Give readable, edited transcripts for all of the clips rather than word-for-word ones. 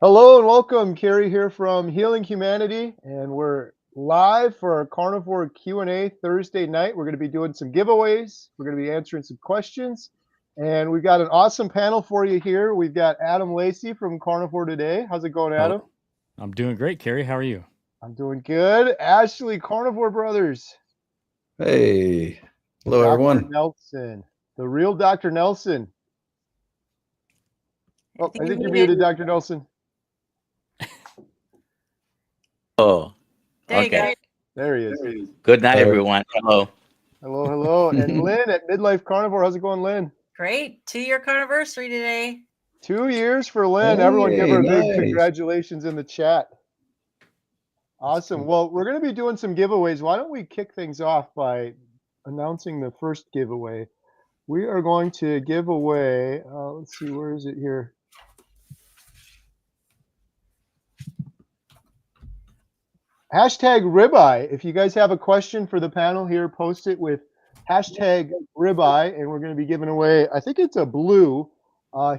Hello and welcome, Kerry here from Healing Humanity, and we're live for our Carnivore Q&A Thursday night. We're going to be doing some giveaways. We're going to be answering some questions, and we've got an awesome panel for you here. We've got Adam Lacey from Carnivore Today. How's it going, Adam? Oh, I'm doing great, Kerry. How are you? I'm doing good. Ashley, Carnivore Brothers. Hey, hello Dr. everyone. Nelson, the real Dr. Nelson. Oh, I think you're muted. muted, Dr. Nelson. Oh, There you go. okay. There he is. Good night, There. everyone. Hello. Hello. And Lynn at Midlife Carnivore. How's it going, Lynn? Great. 2-year anniversary today. 2 years for Lynn. Everyone give her a big nice. congratulations in the chat. Awesome. Well, we're going to be doing some giveaways. Why don't we kick things off by announcing the first giveaway? We are going to give away, let's see, where is it here? Hashtag ribeye. If you guys have a question for the panel here, post it with hashtag ribeye, and we're going to be giving away, I think it's a blue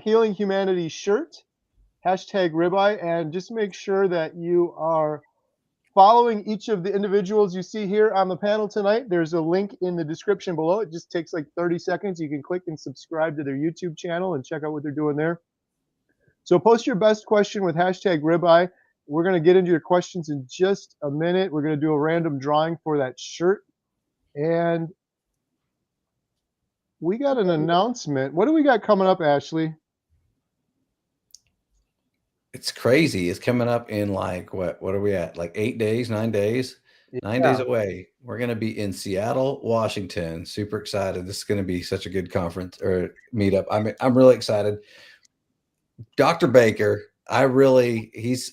Healing Humanity shirt, hashtag ribeye, and just make sure that you are following each of the individuals you see here on the panel tonight. There's a link in the description below. It just takes like 30 seconds. You can click and subscribe to their YouTube channel and check out what they're doing there. So post your best question with hashtag ribeye. We're going to get into your questions in just a minute. We're going to do a random drawing for that shirt. And we got an announcement. What do we got coming up, Ashley? It's crazy. It's coming up in like what are we at? Like 8 days, 9 days? 9 days away. We're going to be in Seattle, Washington. Super excited. This is going to be such a good conference or meetup. I'm really excited. Dr. Baker, he's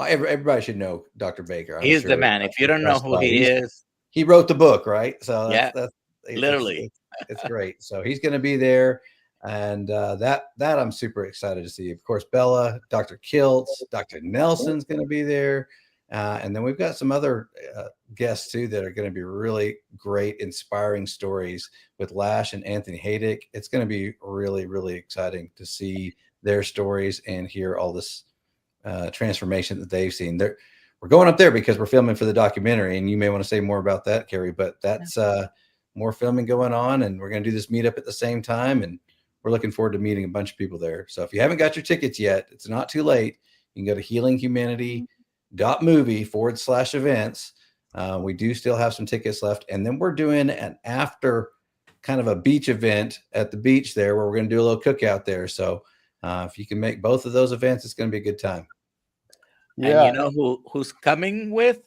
everybody should know Dr. Baker. He's the man. If you don't know who he is, he wrote the book, right? So that's literally. it's great. So he's going to be there. And that I'm super excited to see. Of course, Bella, Dr. Kiltz, Dr. Nelson's going to be there. And then we've got some other guests too that are going to be really great, inspiring stories with Lash and Anthony Haydick. It's going to be really, really exciting to see their stories and hear all this transformation that they've seen. We're going up there because we're filming for the documentary, and you may want to say more about that, Kerry, but that's more filming going on, and we're going to do this meetup at the same time, and we're looking forward to meeting a bunch of people there. So if you haven't got your tickets yet, it's not too late. You can go to healinghumanity.movie/events. We do still have some tickets left. And then we're doing an after kind of a beach event at the beach there where we're going to do a little cookout there. So if you can make both of those events, it's going to be a good time. Yeah. And you know who's coming with?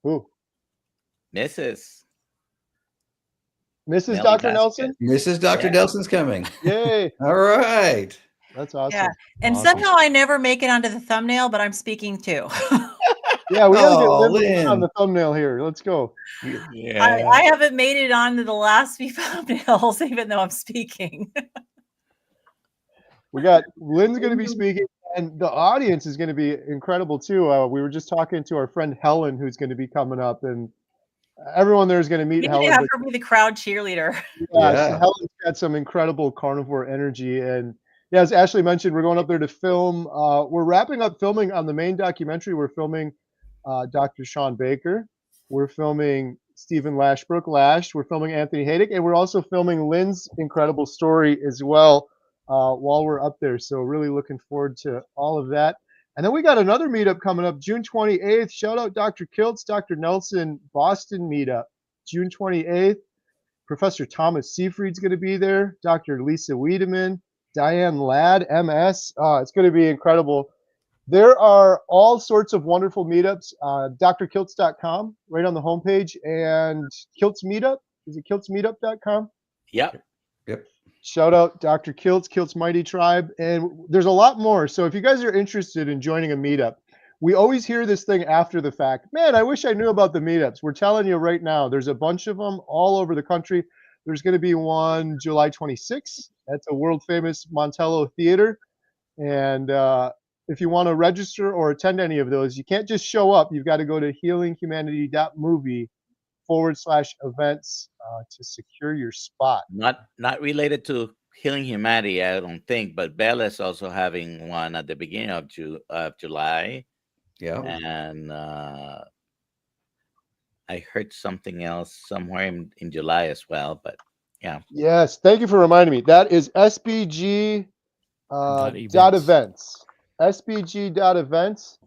Who? Mrs. Dr. Nelson? Mrs. Dr. Nelson's coming. Yay. All right. That's awesome. Yeah. And somehow I never make it onto the thumbnail, but I'm speaking too. Yeah, we got to get Lynn on the thumbnail here. Let's go. Yeah. I haven't made it onto the last few thumbnails, even though I'm speaking. We got Lynn's going to be speaking, and the audience is going to be incredible too. We were just talking to our friend Helen, who's going to be coming up, and everyone there is going to meet Helen. Have her be the crowd cheerleader. Yeah. So Helen's got some incredible carnivore energy, and yeah, as Ashley mentioned, we're going up there to film. We're wrapping up filming on the main documentary. We're filming Dr. Sean Baker. We're filming Stephen Lashbrook Lash. We're filming Anthony Haydick, and we're also filming Lynn's incredible story as well while we're up there. So really looking forward to all of that. And then we got another meetup coming up June 28th. Shout out Dr. Kiltz, Dr. Nelson, Boston meetup, June 28th. Professor Thomas Seyfried's going to be there. Dr. Lisa Wiedemann, Diane Ladd, MS. It's going to be incredible. There are all sorts of wonderful meetups. drkiltz.com, right on the homepage. And Kiltz Meetup. Is it kiltzmeetup.com? Yep. Shout out Dr. Kiltz, Kiltz Mighty Tribe. And there's a lot more. So if you guys are interested in joining a meetup, we always hear this thing after the fact. Man, I wish I knew about the meetups. We're telling you right now, there's a bunch of them all over the country. There's going to be one July 26th. That's a world famous Montello Theater. And if you want to register or attend any of those, you can't just show up. You've got to go to healinghumanity.movie/events to secure your spot. Not related to Healing Humanity, I don't think, but Bella's also having one at the beginning of July. Yeah. And I heard something else somewhere in July as well. But yeah. Yes, thank you for reminding me. That is SBG Dot dot events. events. SBG dot events,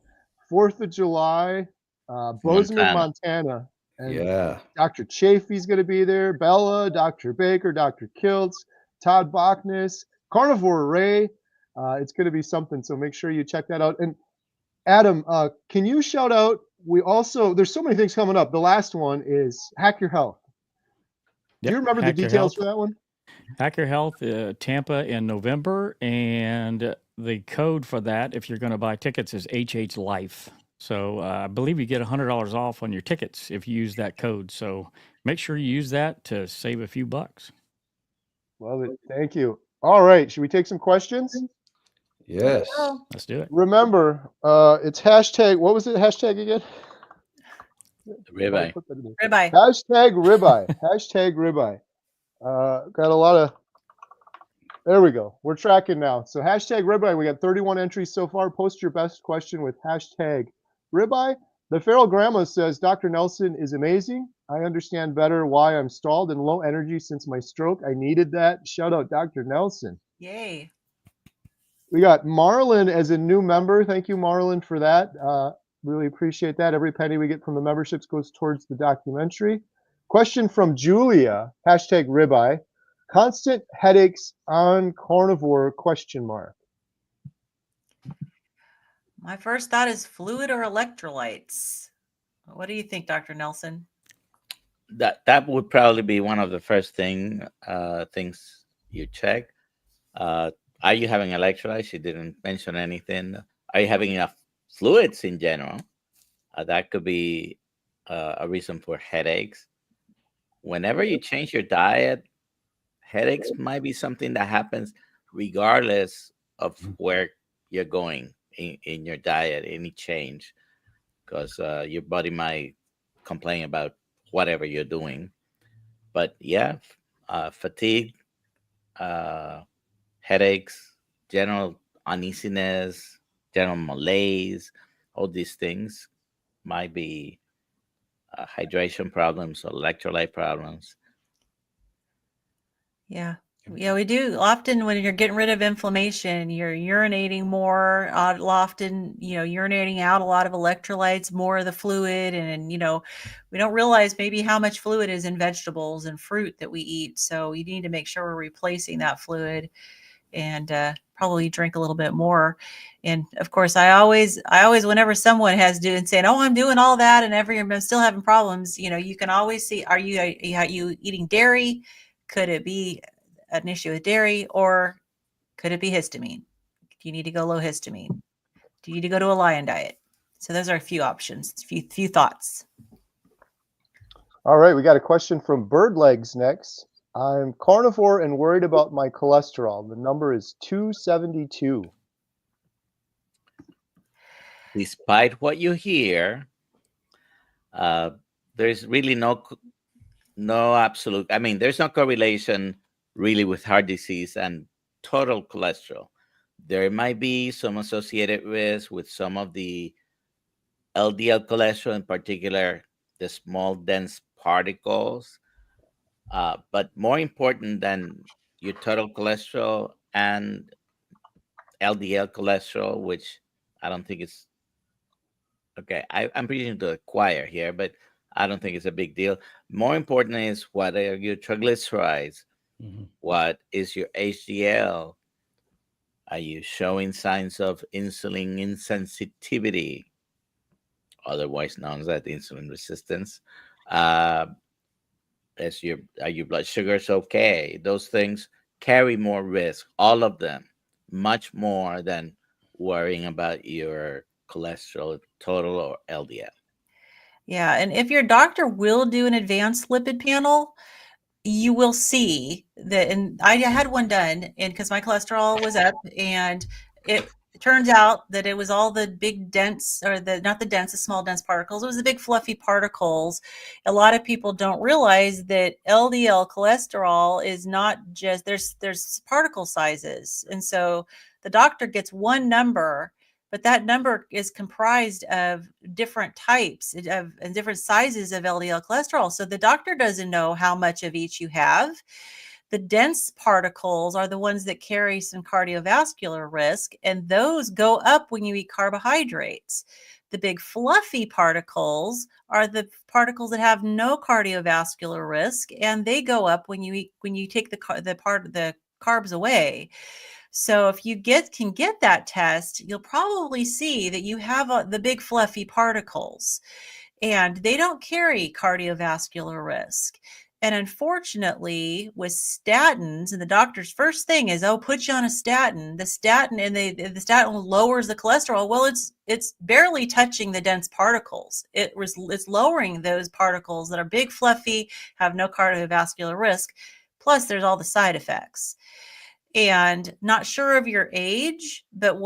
4th of July, Bozeman, Montana. And Yeah. Dr. Chafee's going to be there, Bella, Dr. Baker, Dr. Kiltz, Todd Bachnes, Carnivore Ray. It's going to be something, so make sure you check that out. And Adam, can you shout out? There's so many things coming up. The last one is Hack Your Health. Do you remember the Hack Your details Health. for that one? Hack Your Health, Tampa in November, and the code for that, if you're going to buy tickets, is HH Life. So I believe you get $100 off on your tickets if you use that code. So make sure you use that to save a few bucks. Love it. Thank you. All right. Should we take some questions? Yes. Let's do it. Remember, it's hashtag, what was it? Hashtag again? Ribeye. Ribeye. Hashtag ribeye. Hashtag ribeye. Got a lot of, there we go. We're tracking now. So hashtag ribeye. We got 31 entries so far. Post your best question with hashtag ribeye. The Feral Grandma says, Dr. Nelson is amazing. I understand better why I'm stalled and low energy since my stroke. I needed that. Shout out Dr. Nelson. Yay. We got Marlon as a new member. Thank you, Marlon, for that. Really appreciate that. Every penny we get from the memberships goes towards the documentary. Question from Julia, hashtag ribeye. Constant headaches on carnivore, question mark. My first thought is fluid or electrolytes. What do you think, Dr. Nelson? That would probably be one of the first things you check. Are you having electrolytes? She didn't mention anything. Are you having enough fluids in general? That could be a reason for headaches. Whenever you change your diet, headaches might be something that happens regardless of where you're going in your diet, any change, because your body might complain about whatever you're doing. But yeah, fatigue, headaches, general uneasiness, general malaise, all these things might be hydration problems or electrolyte problems. Yeah. Yeah, we do. Often when you're getting rid of inflammation, you're urinating more, often, urinating out a lot of electrolytes, more of the fluid. And, we don't realize maybe how much fluid is in vegetables and fruit that we eat. So you need to make sure we're replacing that fluid and probably drink a little bit more. And of course, I always, whenever someone has saying, oh, I'm doing all that and I'm still having problems, you can always see, are you eating dairy? Could it be an issue with dairy, or could it be histamine? Do you need to go low histamine? Do you need to go to a lion diet? So those are a few options, few thoughts. All right, we got a question from Bird Legs next. I'm carnivore and worried about my cholesterol. The number is 272. Despite what you hear, there's really no absolute, there's no correlation really with heart disease and total cholesterol. There might be some associated risk with some of the LDL cholesterol, in particular, the small dense particles. But more important than your total cholesterol and LDL cholesterol, which I don't think it's, okay, I'm preaching to the choir here, but I don't think it's a big deal. More important is what are your triglycerides? Mm-hmm. What is your HDL? Are you showing signs of insulin insensitivity, otherwise known as insulin resistance? Are your blood sugars okay? Those things carry more risk, all of them, much more than worrying about your cholesterol, total or LDL. Yeah, and if your doctor will do an advanced lipid panel, you will see that, and I had one done, and because my cholesterol was up, and it turns out that it was all the big dense, or not the dense, the small dense particles. It was the big fluffy particles. A lot of people don't realize that LDL cholesterol is not just, there's particle sizes. And so the doctor gets one number, but that number is comprised of different types of and different sizes of LDL cholesterol. So the doctor doesn't know how much of each you have. The dense particles are the ones that carry some cardiovascular risk, and those go up when you eat carbohydrates. The big fluffy particles are the particles that have no cardiovascular risk, and they go up when you take the carbs away. So if you can get that test, you'll probably see that you have the big fluffy particles, and they don't carry cardiovascular risk. And unfortunately, with statins, and the doctor's first thing is, oh, put you on a statin. The statin, and the statin lowers the cholesterol. Well, it's barely touching the dense particles. It's lowering those particles that are big, fluffy, have no cardiovascular risk. Plus, there's all the side effects. And not sure of your age, but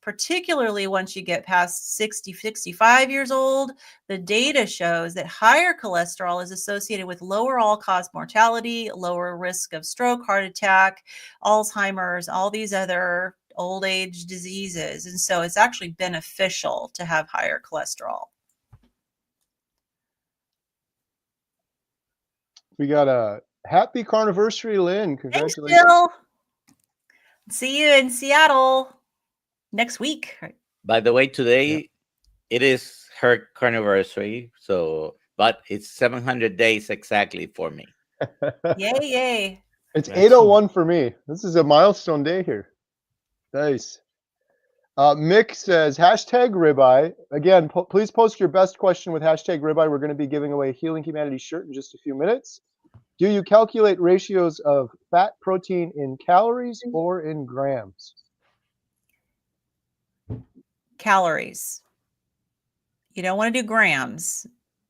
particularly once you get past 60, 65 years old, the data shows that higher cholesterol is associated with lower all-cause mortality, lower risk of stroke, heart attack, Alzheimer's, all these other old age diseases. And so it's actually beneficial to have higher cholesterol. We got a happy carniversary, Lynn. Congratulations. Thanks, Jill. See you in Seattle next week. By the way, today it is her carniversary, but it's 700 days exactly for me. Yay. It's 8:01 for me. This is a milestone day here. Nice. Mick says, hashtag ribeye. Again, please post your best question with hashtag ribeye. We're going to be giving away a Healing Humanity shirt in just a few minutes. Do you calculate ratios of fat protein in calories or in grams? Calories. You don't want to do grams,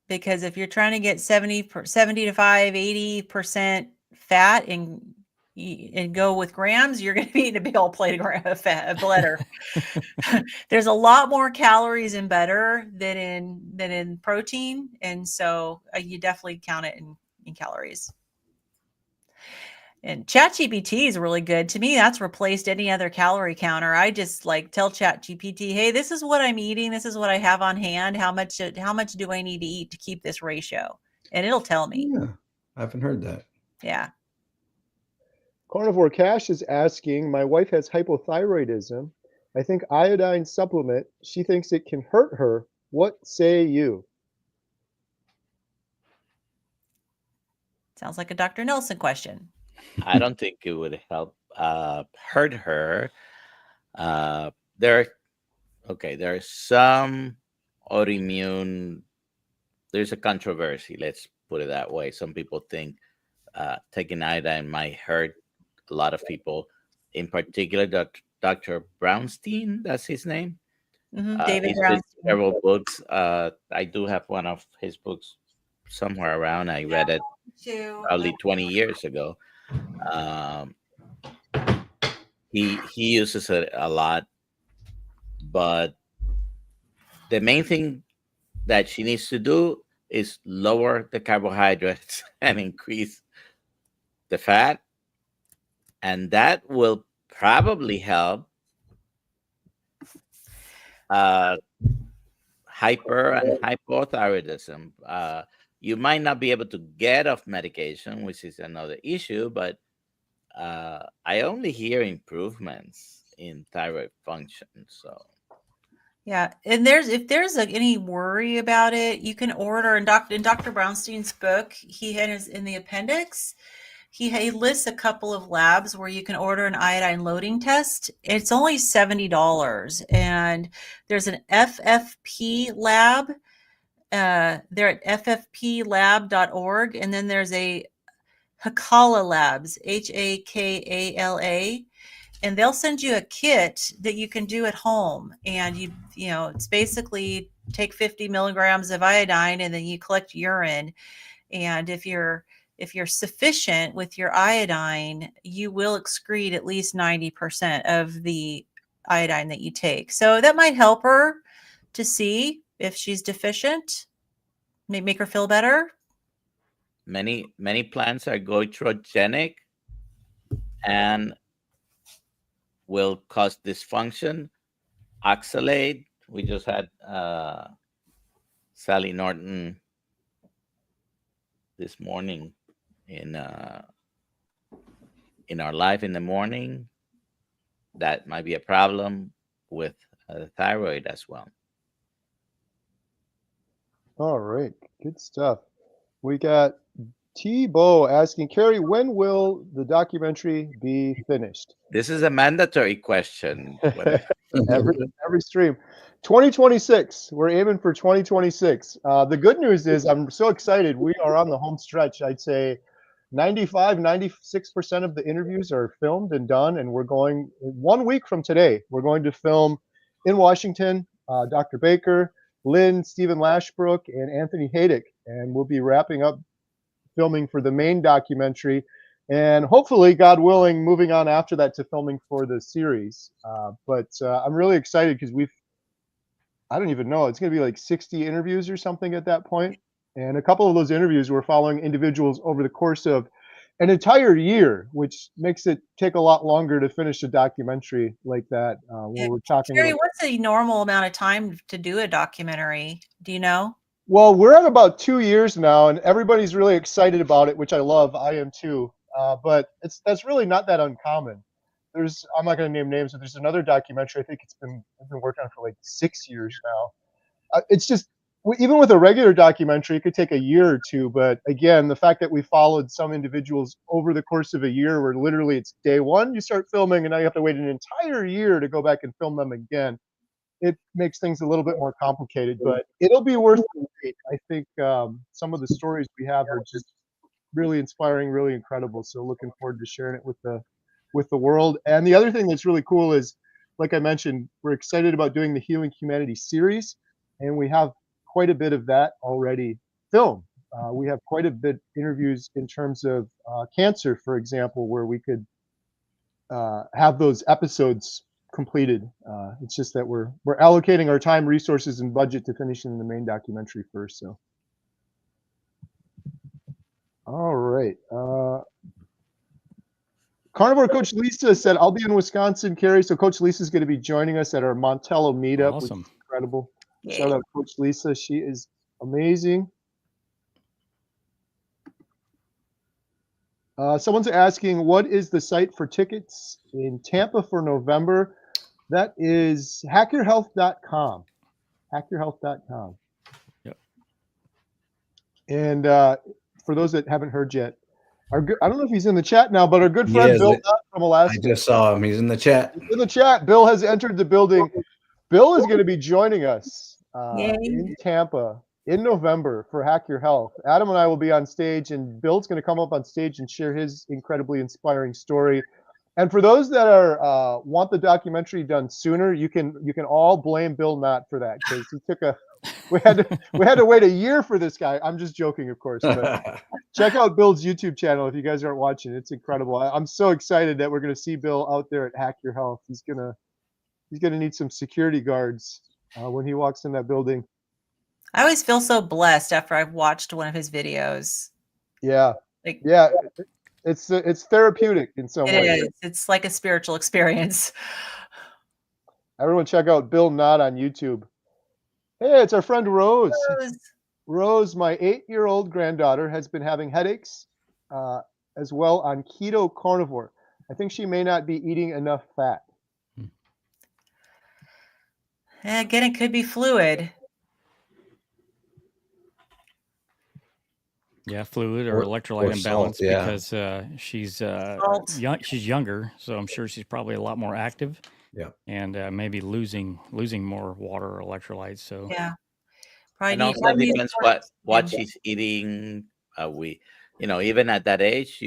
because if you're trying to get 75, 80% fat and go with grams, you're going to be eating a big old plate of butter. There's a lot more calories in butter than in protein, and so you definitely count it in calories. And ChatGPT is really good. To me, that's replaced any other calorie counter. I just tell ChatGPT, hey, this is what I'm eating. This is what I have on hand. How much do I need to eat to keep this ratio? And it'll tell me. Yeah, I haven't heard that. Yeah. Carnivore Cash is asking, my wife has hypothyroidism. I think iodine supplement. She thinks it can hurt her. What say you? Sounds like a Dr. Nelson question. I don't think it would help hurt her. There are some autoimmune. There's a controversy. Let's put it that way. Some people think taking iodine might hurt a lot of people. In particular, Dr. Brownstein, that's his name. Mm-hmm. David Brownstein. Several books. I do have one of his books somewhere around. I read it probably 20 years ago. He uses it a lot, but the main thing that she needs to do is lower the carbohydrates and increase the fat, and that will probably help hyper and hypothyroidism. You might not be able to get off medication, which is another issue, but I only hear improvements in thyroid function. So, yeah, and if there's any worry about it, you can order. In Dr. Brownstein's book, he has in the appendix, he lists a couple of labs where you can order an iodine loading test. It's only $70, and there's an FFP lab. They're at ffplab.org, and then there's a Hakala Labs, HAKALA, and they'll send you a kit that you can do at home. And it's basically take 50 milligrams of iodine, and then you collect urine. And if you're sufficient with your iodine, you will excrete at least 90% of the iodine that you take. So that might help her to see if she's deficient, make her feel better. Many plants are goitrogenic and will cause dysfunction. Oxalate. We just had Sally Norton this morning in our live in the morning. That might be a problem with the thyroid as well. All right, good stuff. We got T-Bo asking, Kerry, when will the documentary be finished? This is a mandatory question. every stream. 2026. We're aiming for 2026. The good news is I'm so excited. We are on the home stretch. I'd say 96% of the interviews are filmed and done, and we're going 1 week from today. We're going to film in Washington, Dr. Baker, Lynn, Stephen Lashbrook, and Anthony Haydick, and we'll be wrapping up filming for the main documentary, and hopefully, God willing, moving on after that to filming for the series. But I'm really excited because I don't even know, it's going to be like 60 interviews or something at that point. And a couple of those interviews we're following individuals over the course of an entire year, which makes it take a lot longer to finish a documentary like that. When we're talking Kerry, about, what's a normal amount of time to do a documentary? Do you know? well, we're at about 2 years now, and everybody's really excited about it, which I love. I am too. But that's really not that uncommon. I'm not going to name names, but there's another documentary. I think I've been working on for like 6 years now. It's just, even with a regular documentary, it could take a year or two. But again, the fact that we followed some individuals over the course of a year, where literally it's day one, you start filming, and now you have to wait an entire year to go back and film them again. It makes things a little bit more complicated, but it'll be worth the wait. I think some of the stories we have are just really inspiring, really incredible. So looking forward to sharing it with the world. And the other thing that's really cool is, like I mentioned, we're excited about doing the Healing Humanity series, and we have quite a bit of that already filmed. We have quite a bit interviews in terms of cancer, for example, where we could have those episodes completed. It's just that we're allocating our time, resources, and budget to finishing the main documentary first. So, all right. Carnivore Coach Lisa said, I'll be in Wisconsin, Kerry. So Coach Lisa is going to be joining us at our Montello meetup, Awesome. which is incredible. Yeah. Shout out Coach Lisa. She is amazing. Someone's asking, what is the site for tickets in Tampa for November? That is hackyourhealth.com. Hackyourhealth.com. Yep. And for those that haven't heard yet, I don't know if he's in the chat now, but our good friend Bill from Alaska. I just saw him. He's in the chat. He's in the chat. Bill has entered the building. Bill is going to be joining us in Tampa in November for Hack Your Health. Adam and I will be on stage, and Bill's going to come up on stage and share his incredibly inspiring story. And for those that are want the documentary done sooner, you can all blame Bill Knott for that, because he took we had to wait a year for this guy. I'm just joking, of course. But check out Bill's YouTube channel if you guys aren't watching. It's incredible. I'm so excited that we're going to see Bill out there at Hack Your Health. He's gonna need some security guards when he walks in that building. I always feel so blessed after I've watched one of his videos. Yeah. Like, yeah. It's therapeutic in some way. It is. It's like a spiritual experience. Everyone check out Bill Knott on YouTube. Hey, it's our friend Rose. Rose, my 8-year-old granddaughter, has been having headaches as well on keto carnivore. I think she may not be eating enough fat. Again, it could be fluid. Yeah, fluid or electrolyte imbalance, salt, yeah. because she's young. She's younger, so I'm sure she's probably a lot more active. Yeah, and maybe losing more water or electrolytes. So yeah, probably. And also depends what she's eating. Even at that age,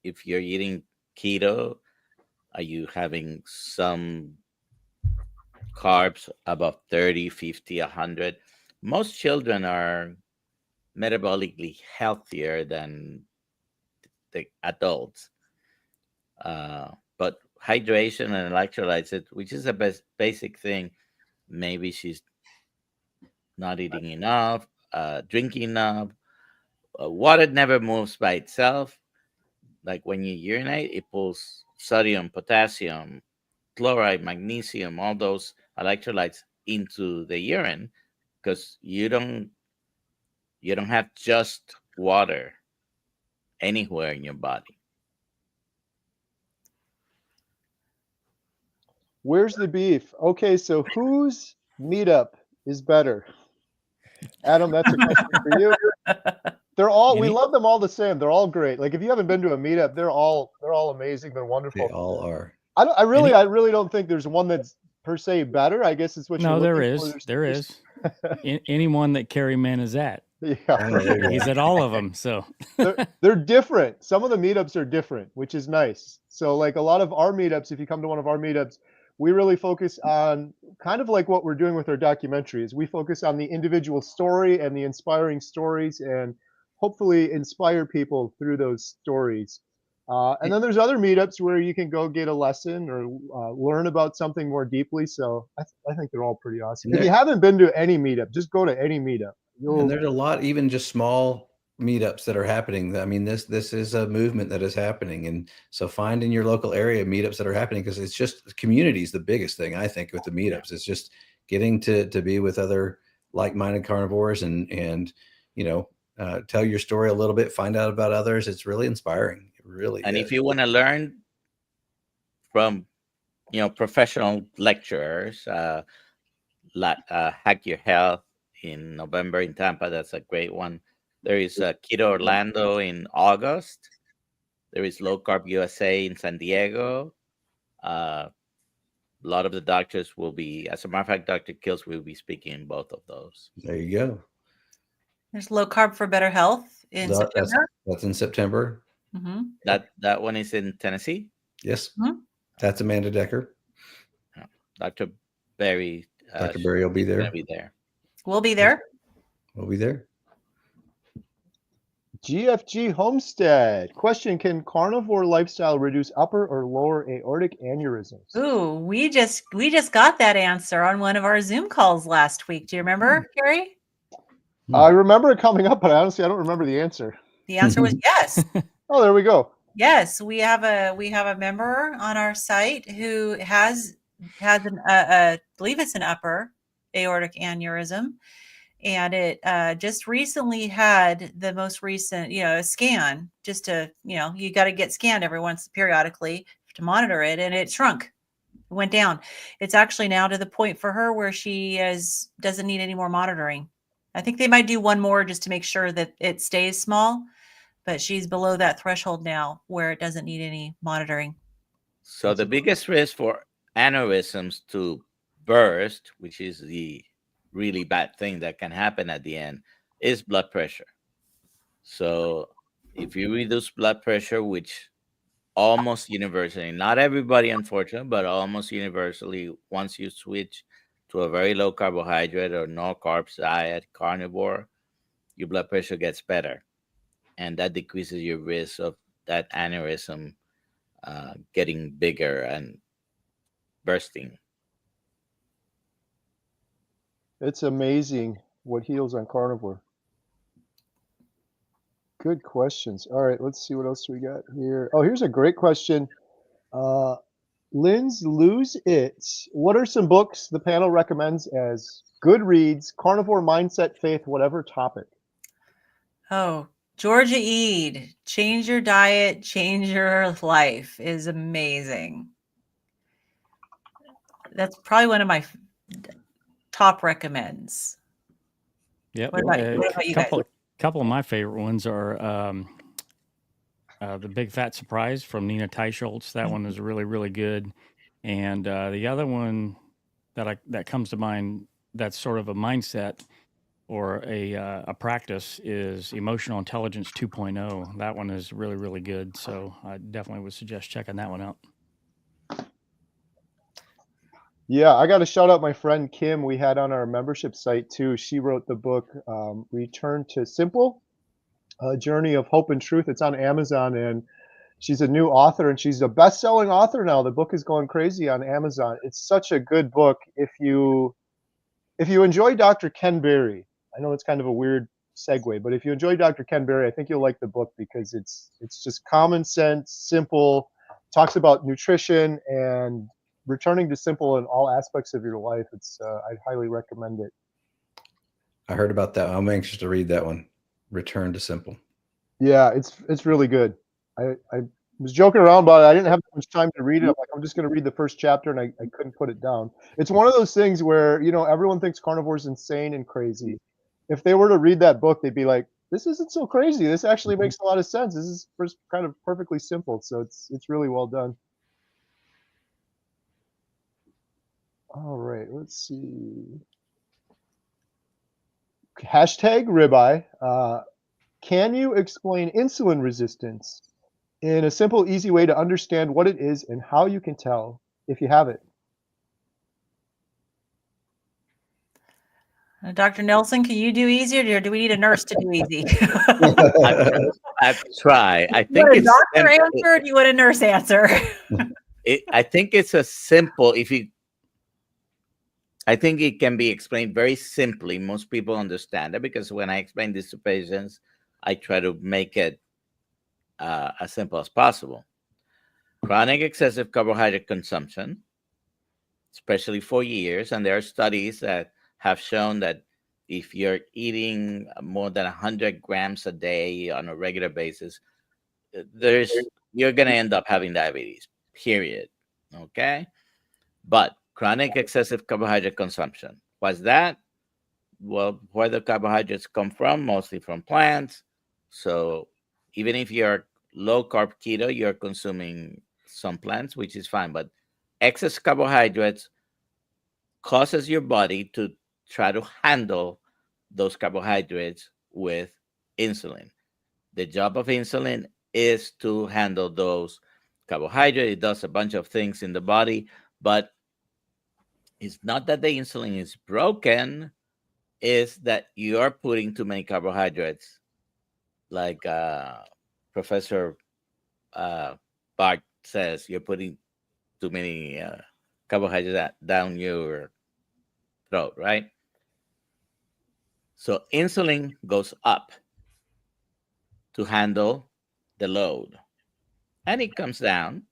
if you're eating keto, are you having some carbs above 30, 50, 100? Most children are metabolically healthier than the adults. But hydration and electrolytes, which is a basic thing. Maybe she's not eating enough, drinking enough. Water never moves by itself. Like when you urinate, it pulls sodium, potassium, chloride, magnesium, all those electrolytes into the urine, because you don't have just water anywhere in your body. Where's the beef? Okay, so whose meetup is better? Adam, that's a question for you. They're all, we love them all the same. They're all great. Like if you haven't been to a meetup, they're all amazing. They're wonderful. They all are. I really don't think there's one that's per se better. I guess it's what you're looking for. There is. Anyone that Kerry Man is at. Yeah, he's at all of them. So they're different. Some of the meetups are different, which is nice. So like a lot of our meetups, if you come to one of our meetups, we really focus on kind of like what we're doing with our documentaries. We focus on the individual story and the inspiring stories, and hopefully inspire people through those stories. And then there's other meetups where you can go get a lesson or learn about something more deeply. So I think they're all pretty awesome. If you haven't been to any meetup, just go to any meetup. And there's a lot, even just small meetups that are happening. I mean, this is a movement that is happening. And so find in your local area meetups that are happening, because it's just community is the biggest thing, I think, with the meetups. It's just getting to be with other like-minded carnivores and tell your story a little bit, find out about others. It's really inspiring. It really is. If you want to learn from, professional lecturers, Hack Your Health in November in Tampa, that's a great one. There is Keto Orlando in August. There is Low Carb USA in San Diego. A lot of the doctors will be, as a matter of fact, Dr. Kills will be speaking in both of those. There you go. There's Low Carb for Better Health in September. That's in September. Mm-hmm. That one is in Tennessee. Yes, that's Amanda Decker. Dr. Berry. Dr. Berry will be there. We'll be there. We'll be there. GFG Homestead question: can carnivore lifestyle reduce upper or lower aortic aneurysms? Ooh, we just got that answer on one of our Zoom calls last week. Do you remember, Kerry? I remember it coming up, but honestly, I don't remember the answer. The answer was yes. Oh, there we go. Yes, we have a member on our site who has I believe it's an upper aortic aneurysm, and it just recently had the most recent scan, just to you got to get scanned every once periodically to monitor it, and it shrunk. It went down. It's actually now to the point for her where she doesn't need any more monitoring. I think they might do one more just to make sure that it stays small, but she's below that threshold now where it doesn't need any monitoring. So the biggest risk for aneurysms to burst, which is the really bad thing that can happen at the end, is blood pressure. So if you reduce blood pressure, which almost universally, not everybody unfortunately, but almost universally, once you switch to a very low carbohydrate or no carbs diet, carnivore, your blood pressure gets better, and that decreases your risk of that aneurysm getting bigger and bursting. It's amazing what heals on carnivore. Good questions. All right, let's see what else we got here. Oh, here's a great question. Lynn's Lose It. What are some books the panel recommends as good reads, carnivore mindset, faith, whatever topic? Oh, Georgia Ede, Change Your Diet, Change Your Life is amazing. That's probably one of my top recommends. Yep. What about you guys? Couple of my favorite ones are The Big Fat Surprise from Nina Teicholz. That one is really, really good. And the other one that comes to mind that's sort of a mindset or a practice is Emotional Intelligence 2.0. That one is really, really good. So I definitely would suggest checking that one out. Yeah, I got to shout out my friend Kim. We had on our membership site too. She wrote the book Return to Simple, A Journey of Hope and Truth. It's on Amazon, and She's a new author, and she's a best-selling author now. The book is going crazy on Amazon. It's such a good book if you enjoy Dr. Ken Berry. I know it's kind of a weird segue, but if you enjoy Dr. Ken Berry, I think you'll like the book because it's just common sense, simple, talks about nutrition and returning to simple in all aspects of your life. I'd highly recommend it. I heard about that. I'm anxious to read that one. Return to Simple. Yeah, it's really good. I was joking around about it. I didn't have much time to read it. I'm just going to read the first chapter, and I couldn't put it down. It's one of those things where, everyone thinks carnivore's insane and crazy. If they were to read that book, they'd be like, this isn't so crazy. This actually makes a lot of sense. This is kind of perfectly simple. So it's really well done. All right, let's see. Hashtag ribeye. Can you explain insulin resistance in a simple, easy way to understand what it is and how you can tell if you have it? Dr. Nelson, can you do easier, or do we need a nurse to do easy? I've tried. I You think want a it's doctor simple. answer, or do you want a nurse answer? I think it's a simple. I think it can be explained very simply. Most people understand it because when I explain this to patients, I try to make it as simple as possible. Chronic excessive carbohydrate consumption, especially for years, and there are studies that have shown that if you're eating more than 100 grams a day on a regular basis, you're going to end up having diabetes, period. Okay? But chronic excessive carbohydrate consumption, what's that? Well, where the carbohydrates come from, mostly from plants. So even if you're low carb keto, you're consuming some plants, which is fine. But excess carbohydrates causes your body to try to handle those carbohydrates with insulin. The job of insulin is to handle those carbohydrates. It does a bunch of things in the body, but it's not that the insulin is broken, is that you are putting too many carbohydrates, like Professor Bart says, you're putting too many carbohydrates down your throat, right? So insulin goes up to handle the load, and it comes down.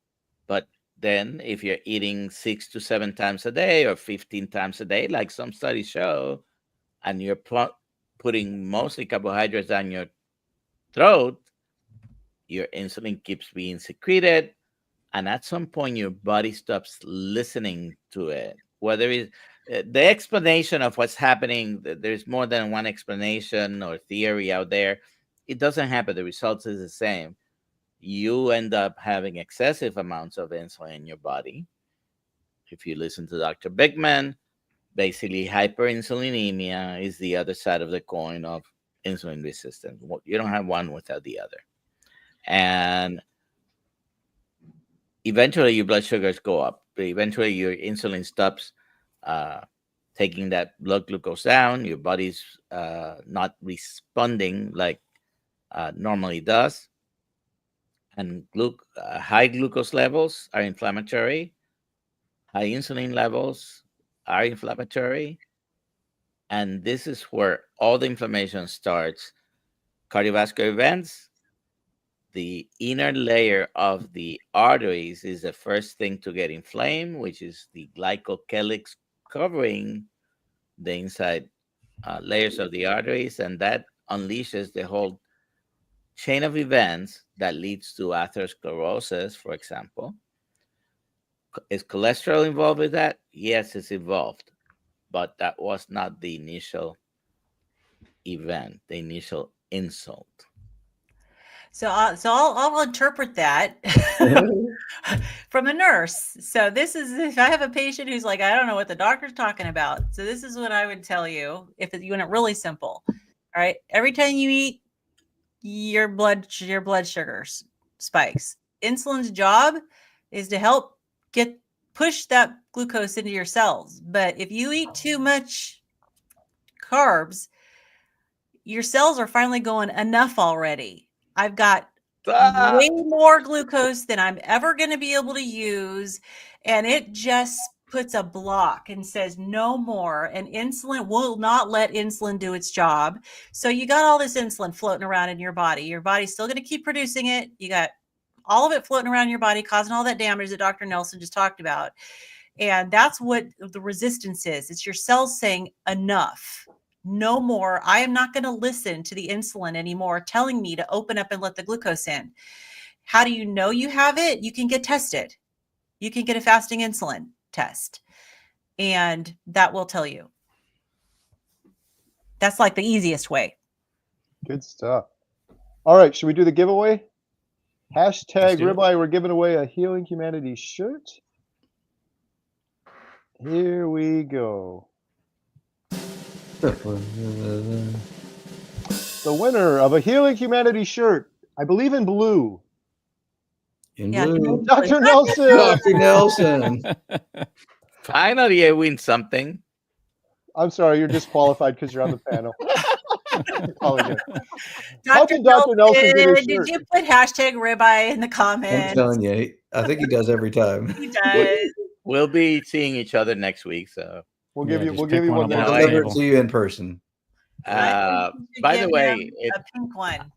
But then if you're eating 6 to 7 times a day or 15 times a day, like some studies show, and you're putting mostly carbohydrates down your throat, your insulin keeps being secreted, and at some point your body stops listening to it. Whether it's the explanation of what's happening, there's more than one explanation or theory out there. It doesn't happen. The results is the same. You end up having excessive amounts of insulin in your body. If you listen to Dr. Bigman, basically hyperinsulinemia is the other side of the coin of insulin resistance. You don't have one without the other. And eventually your blood sugars go up. Eventually your insulin stops taking that blood glucose down. Your body's not responding like normally does. And high glucose levels are inflammatory. High insulin levels are inflammatory. And this is where all the inflammation starts. Cardiovascular events, the inner layer of the arteries is the first thing to get inflamed, which is the glycocalyx covering the inside layers of the arteries. And that unleashes the whole chain of events that leads to atherosclerosis, for example. Is cholesterol involved with that? Yes, it's involved. But that was not the initial event, the initial insult. So I'll interpret that from a nurse. So this is if I have a patient who's like, I don't know what the doctor's talking about. So this is what I would tell you if you want it really simple. All right. Every time you eat, your blood sugars spikes. Insulin's job is to help push that glucose into your cells. But if you eat too much carbs, your cells are finally going enough already. I've got way more glucose than I'm ever going to be able to use. And it just puts a block and says no more. And insulin will not let insulin do its job. So you got all this insulin floating around in your body. Your body's still going to keep producing it. You got all of it floating around your body, causing all that damage that Dr. Nelson just talked about. And that's what the resistance is. It's your cells saying enough. No more. I am not going to listen to the insulin anymore telling me to open up and let the glucose in. How do you know you have it? You can get tested. You can get a fasting insulin test, and that will tell you. That's like the easiest way. Good stuff. All right, should we do the giveaway? Hashtag Ribeye, we're giving away a Healing Humanity shirt. Here we go. The winner of a Healing Humanity shirt, I believe in blue. Blue. Dr. Nelson. Dr. Nelson. Finally, I win something. I'm sorry, you're disqualified because you're on the panel. Dr. Nelson, did you put hashtag ribeye in the comments? I'm telling you, I think he does every time. He does. We'll be seeing each other next week, so we'll give you one We'll more. deliver it to you in person. By the way, a pink one.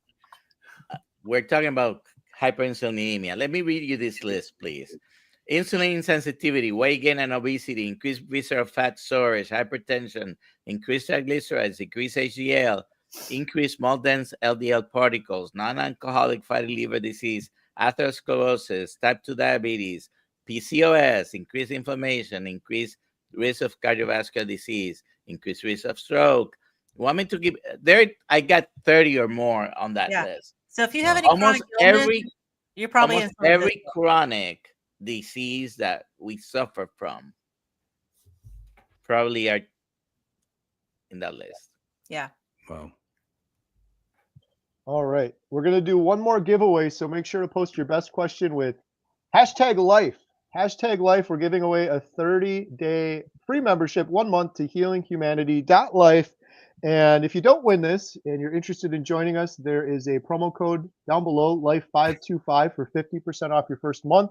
We're talking about hyperinsulinemia. Let me read you this list, please. Insulin insensitivity, weight gain and obesity, increased visceral fat storage, hypertension, increased triglycerides, decreased HDL, increased small dense LDL particles, non-alcoholic fatty liver disease, atherosclerosis, type 2 diabetes, PCOS, increased inflammation, increased risk of cardiovascular disease, increased risk of stroke. You want me to give there? I got 30 or more on that list. So if you have any almost chronic illness, you're probably almost every chronic disease that we suffer from probably are in that list. Yeah. Wow. All right. We're going to do one more giveaway, so make sure to post your best question with hashtag life. Hashtag life. We're giving away a 30-day free membership, 1 month to healinghumanity.life. And if you don't win this and you're interested in joining us, there is a promo code down below, life525 for 50% off your first month.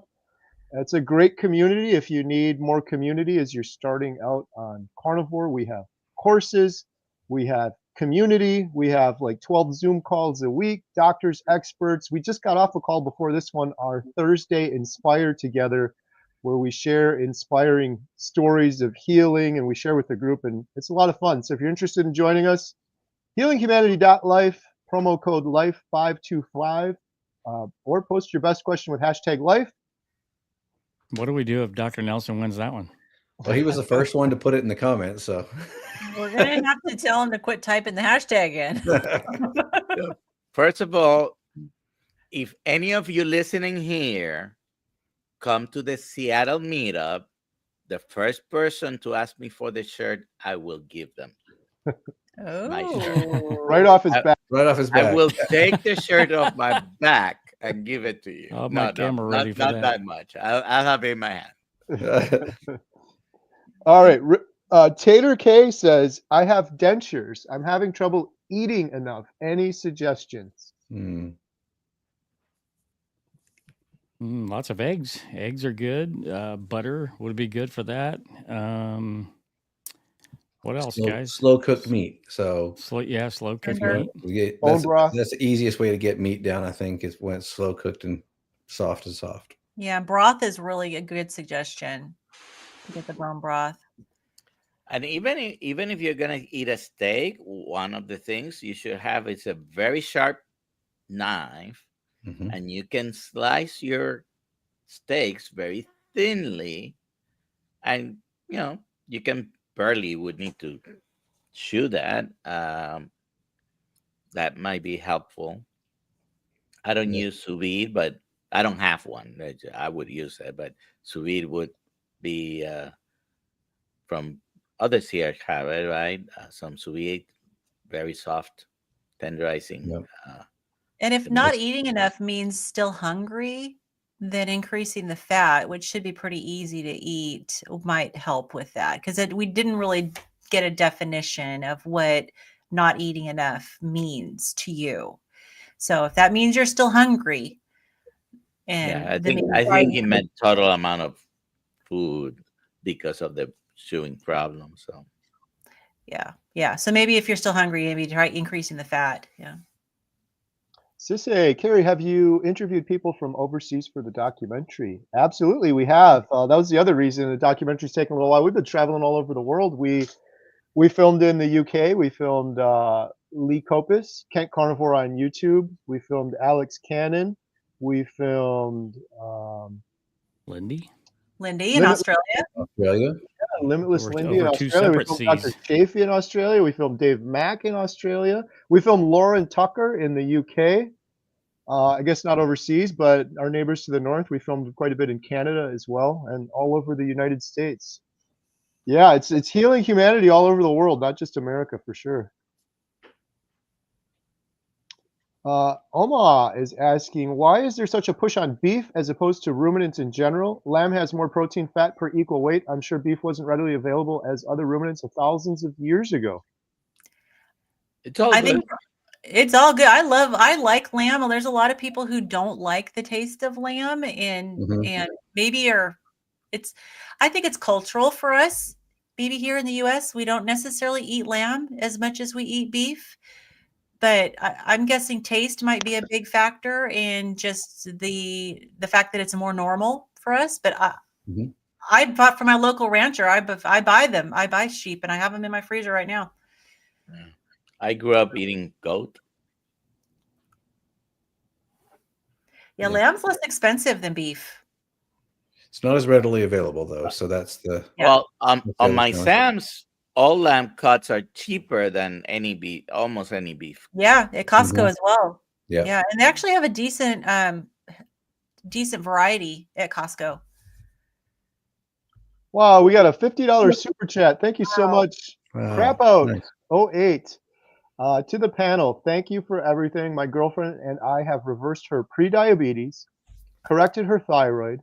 It's a great community. If you need more community as you're starting out on Carnivore, we have courses, we have community, we have like 12 Zoom calls a week, doctors, experts. We just got off a call before this one, our Thursday Inspire Together, where we share inspiring stories of healing and we share with the group, and it's a lot of fun. So if you're interested in joining us, healinghumanity.life, promo code life525, or post your best question with hashtag life. What do we do if Dr. Nelson wins that one? Well, he was the first one to put it in the comments, so we're going to have to tell him to quit typing the hashtag in. First of all, if any of you listening here come to the Seattle meetup, the first person to ask me for the shirt, I will give them. My shirt. Right off his back. Right off his back. I will take the shirt off my back and give it to you. I'll have my camera ready for not that much. I'll have it in my hand. All right. Tater K says, I have dentures. I'm having trouble eating enough. Any suggestions? Lots of eggs. Eggs are good. Butter would be good for that. What else, guys? Slow cooked meat. So slow cooked meat. Bone broth. That's the easiest way to get meat down, I think, is when it's slow cooked and soft. Yeah, broth is really a good suggestion to get the bone broth. And even if you're gonna eat a steak, one of the things you should have is a very sharp knife, and you can slice your steaks very thinly, and you can barely would need to chew that. That might be helpful. I don't use sous vide, but I don't have one. I would use it, but sous vide would be from others here have it, right? Some sous vide, very soft, tenderizing. Yep. And if not eating enough means still hungry, then increasing the fat, which should be pretty easy to eat, might help with that, because we didn't really get a definition of what not eating enough means to you. So if that means you're still hungry, and Yeah, I then think maybe try he meant total amount of food because of the chewing problem. So yeah. So maybe if you're still hungry, maybe try increasing the fat. Yeah. Sisse, Kerry, have you interviewed people from overseas for the documentary? Absolutely, we have. That was the other reason the documentary's taken a little while. We've been traveling all over the world. We filmed in the UK. We filmed Lee Copus, Kent Carnivore on YouTube. We filmed Alex Cannon. We filmed Lindy, Lindy in Limit, Australia. Australia. Limitless Lindy in over two Australia. We separate filmed seas. Dr. Chafee in Australia. We filmed Dave Mack in Australia. We filmed Lauren Tucker in the UK. I guess not overseas, but our neighbors to the north. We filmed quite a bit in Canada as well, and all over the United States. Yeah, it's healing humanity all over the world, not just America for sure. Oma is asking, why is there such a push on beef as opposed to ruminants in general? Lamb has more protein fat per equal weight. I'm sure beef wasn't readily available as other ruminants of thousands of years ago. it's all I good. think it's all good. I like lamb. Well, there's a lot of people who don't like the taste of lamb, and maybe I think it's cultural for us. Maybe here in the US, we don't necessarily eat lamb as much as we eat beef. But I'm guessing taste might be a big factor, and just the fact that it's more normal for us. But I bought from my local rancher. I buy them. I buy sheep, and I have them in my freezer right now. Yeah. I grew up eating goat. Yeah, lamb's less expensive than beef. It's not as readily available though, so that's the Well, on my Sam's, all lamb cuts are cheaper than any beef, almost any beef. Yeah, at Costco as well. Yeah, and they actually have a decent variety at Costco. Wow, we got a $50 super chat. Thank you so much. Crap out. Nice. 08. To the panel, thank you for everything. My girlfriend and I have reversed her pre-diabetes, corrected her thyroid,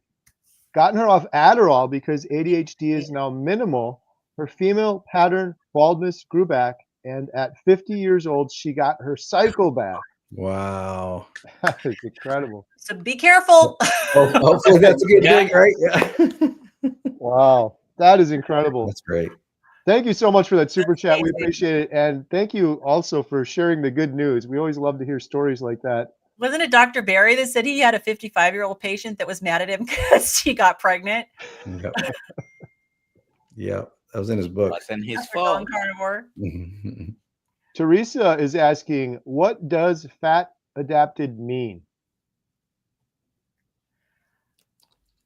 gotten her off Adderall because ADHD is now minimal. Her female pattern baldness grew back, and at 50 years old, she got her cycle back. Wow. That is incredible. So be careful. Hopefully that's a good thing, right? Yeah. Wow, that is incredible. That's great. Thank you so much for that super chat. We appreciate it. And thank you also for sharing the good news. We always love to hear stories like that. Wasn't it Dr. Barry that said he had a 55-year-old patient that was mad at him because she got pregnant? Yep. Yeah, that was in his book. Wasn't his fault. Carnivore. Teresa is asking, what does fat adapted mean?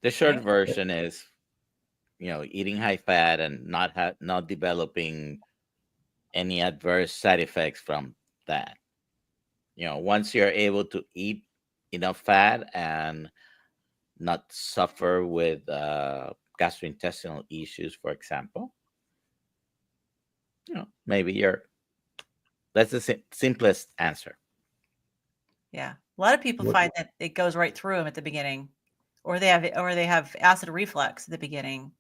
The short version is, eating high fat and not developing any adverse side effects from that. Once you're able to eat enough fat and not suffer with gastrointestinal issues, for example, maybe that's the simplest answer. Yeah, a lot of people find that it goes right through them at the beginning, or they have acid reflux at the beginning.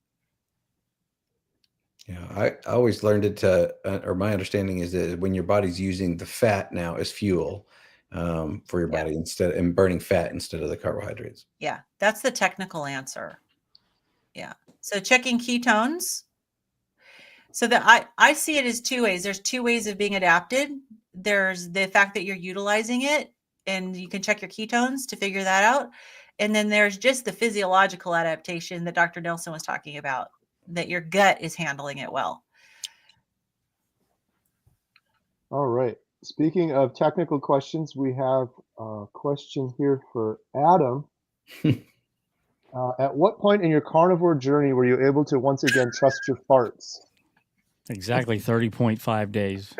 Yeah, I always learned it or my understanding is that when your body's using the fat now as fuel for your body and burning fat instead of the carbohydrates. Yeah, that's the technical answer. Yeah. So checking ketones. So that I see it as two ways. There's two ways of being adapted. There's the fact that you're utilizing it, and you can check your ketones to figure that out. And then there's just the physiological adaptation that Dr. Nelson was talking about, that your gut is handling it well. All right. Speaking of technical questions, we have a question here for Adam. At what point in your carnivore journey were you able to once again trust your farts? Exactly 30.5 days.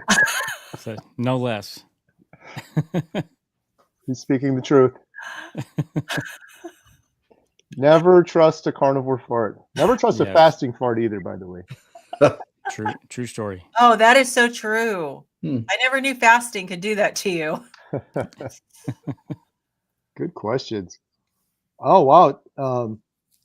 So no less. He's speaking the truth. Never trust a carnivore fart. Never trust a fasting fart either, by the way. True story. Oh, that is so true. I never knew fasting could do that to you. Good questions. Oh, wow.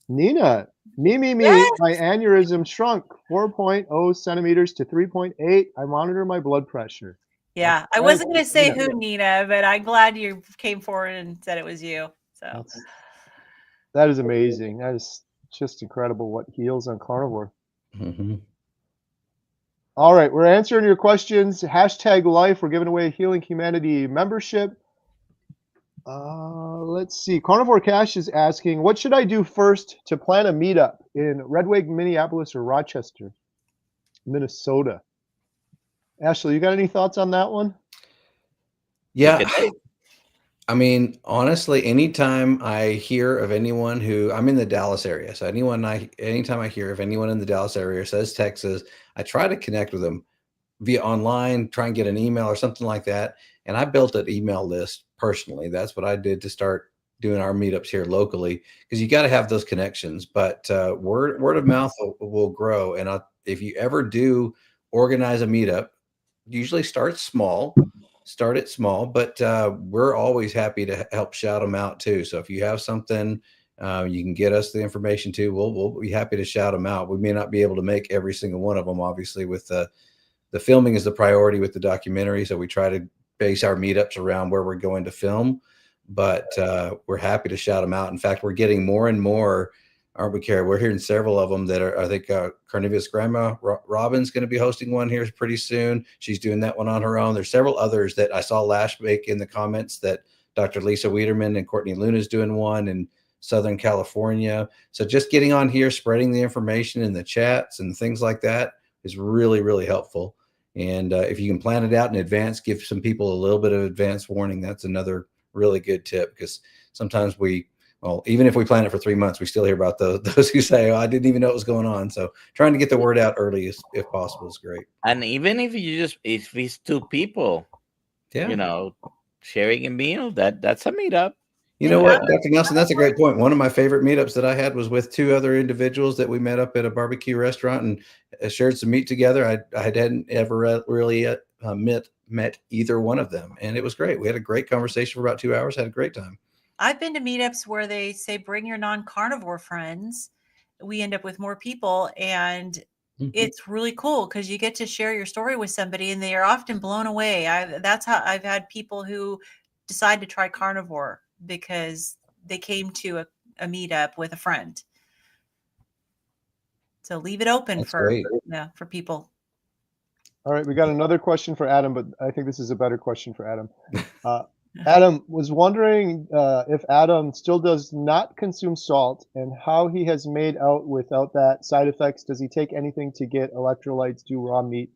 Nina, me. Yes. My aneurysm shrunk 4.0 centimeters to 3.8. I monitor my blood pressure. Yeah, I All right, wasn't going to say Nina. who, Nina, but I'm glad you came forward and said it was you. So That is amazing. That is just incredible what heals on Carnivore. Mm-hmm. All right, we're answering your questions. Hashtag life. We're giving away a Healing Humanity membership. Let's see. Carnivore Cash is asking, what should I do first to plan a meetup in Redway, Minneapolis, or Rochester, Minnesota? Ashley, you got any thoughts on that one? Yeah. I mean, honestly, anytime I hear of anyone who I'm in the Dallas area, so anytime I hear of anyone in the Dallas area says Texas, I try to connect with them via online, try and get an email or something like that. And I built an email list personally. That's what I did to start doing our meetups here locally, because you got to have those connections. But word of mouth will grow. And if you ever do organize a meetup, usually start it small, but we're always happy to help shout them out too. So if you have something, you can get us the information too. We'll be happy to shout them out. We may not be able to make every single one of them, obviously, with the filming is the priority with the documentary. So we try to base our meetups around where we're going to film, but we're happy to shout them out. In fact, we're getting more and more, aren't we, Kerry? We're hearing several of them that are, I think Carnivore's grandma, Robin's going to be hosting one here pretty soon. She's doing that one on her own. There's several others that I saw Lash make in the comments that Dr. Lisa Wiederman and Courtney Luna's doing one in Southern California. So just getting on here, spreading the information in the chats and things like that is really, really helpful. And if you can plan it out in advance, give some people a little bit of advance warning. That's another really good tip, because sometimes even if we plan it for 3 months, we still hear about those who say, oh, I didn't even know what was going on. So trying to get the word out early, if possible, is great. And even if it's 2 people, Yeah. Sharing a meal, that's a meetup. You know what, Dr. Nelson, that's a great point. One of my favorite meetups that I had was with 2 other individuals that we met up at a barbecue restaurant and shared some meat together. I hadn't ever really met either one of them, and it was great. We had a great conversation for about 2 hours, had a great time. I've been to meetups where they say, bring your non-carnivore friends. We end up with more people, and it's really cool because you get to share your story with somebody and they are often blown away. That's how I've had people who decide to try carnivore because they came to a meetup with a friend. So leave it open for people. All right, we got another question for Adam, but I think this is a better question for Adam. Adam was wondering if Adam still does not consume salt and how he has made out without that side effects. Does he take anything to get electrolytes, do raw meat?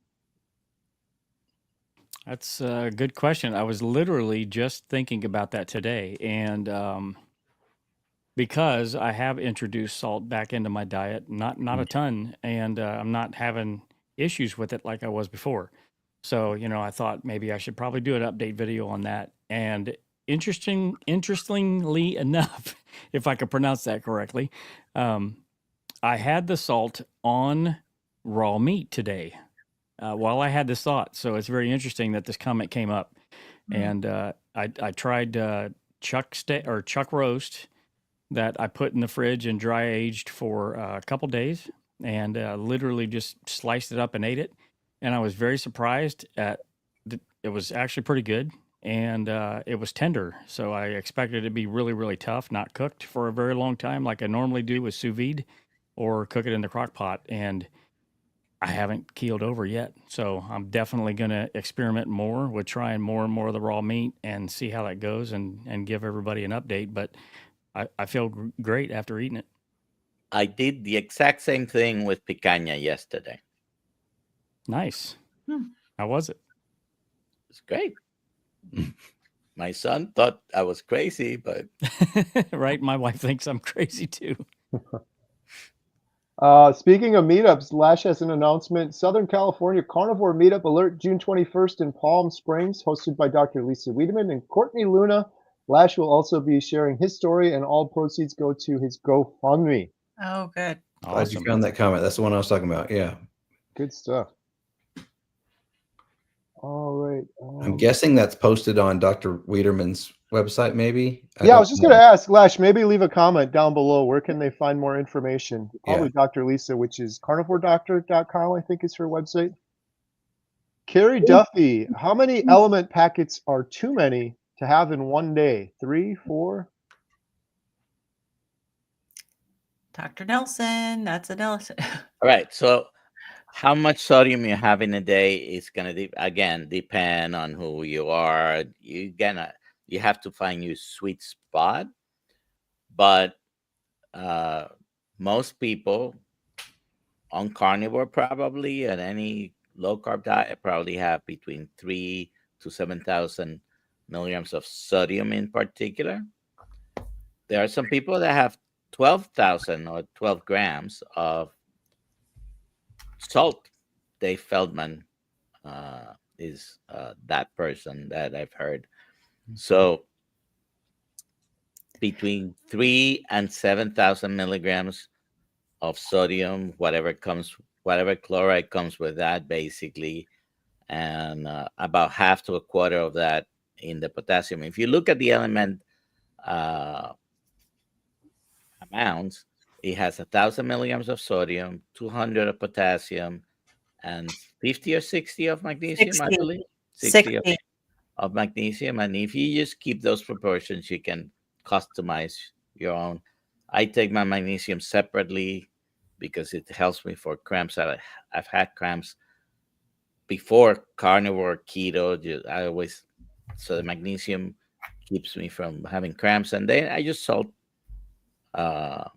That's a good question. I was literally just thinking about that today. And because I have introduced salt back into my diet, not a ton, and I'm not having issues with it like I was before. So, I thought maybe I should probably do an update video on that. And interestingly enough, if I could pronounce that correctly, I had the salt on raw meat today while I had this thought. So it's very interesting that this comment came up. And I tried chuck roast that I put in the fridge and dry aged for a couple days, and literally just sliced it up and ate it. And I was very surprised it was actually pretty good, and it was tender. So I expected it to be really, really tough, not cooked for a very long time like I normally do with sous vide or cook it in the crock pot. And I haven't keeled over yet. So I'm definitely going to experiment more with trying more and more of the raw meat and see how that goes and give everybody an update. But I feel great after eating it. I did the exact same thing with picanha yesterday. Nice. How was it? It's great. My son thought I was crazy, but right. My wife thinks I'm crazy too. Speaking of meetups, Lash has an announcement. Southern California Carnivore Meetup Alert, June 21st in Palm Springs, hosted by Dr. Lisa Wiedemann and Courtney Luna. Lash will also be sharing his story, and all proceeds go to his GoFundMe. Oh, good. Glad you found that comment. That's the one I was talking about. Yeah. Good stuff. All right. I'm guessing that's posted on Dr. Wiedemann's website, maybe. I was just going to ask, Lash, maybe leave a comment down below. Where can they find more information? Probably Dr. Lisa, which is carnivoredoctor.com, I think is her website. Carrie Duffy, how many element packets are too many to have in one day? 3, 4? Dr. Nelson, that's a Nelson. All right. So how much sodium you have in a day is going to again depend on who you are. You have to find your sweet spot. But most people on carnivore probably and any low carb diet probably have between 3 to 7,000 milligrams of sodium in particular. There are some people that have 12,000 or 12 grams of salt. Dave Feldman is that person that I've heard. So between 3 and 7,000 milligrams of sodium, whatever chloride comes with that, basically, and about half to a quarter of that in the potassium. If you look at the element amounts, it has 1,000 milligrams of sodium, 200 of potassium, and 50 or 60 of magnesium, 60. I believe. 60 of magnesium. And if you just keep those proportions, you can customize your own. I take my magnesium separately because it helps me for cramps. I've had cramps before carnivore, keto. So the magnesium keeps me from having cramps. And then I just salt the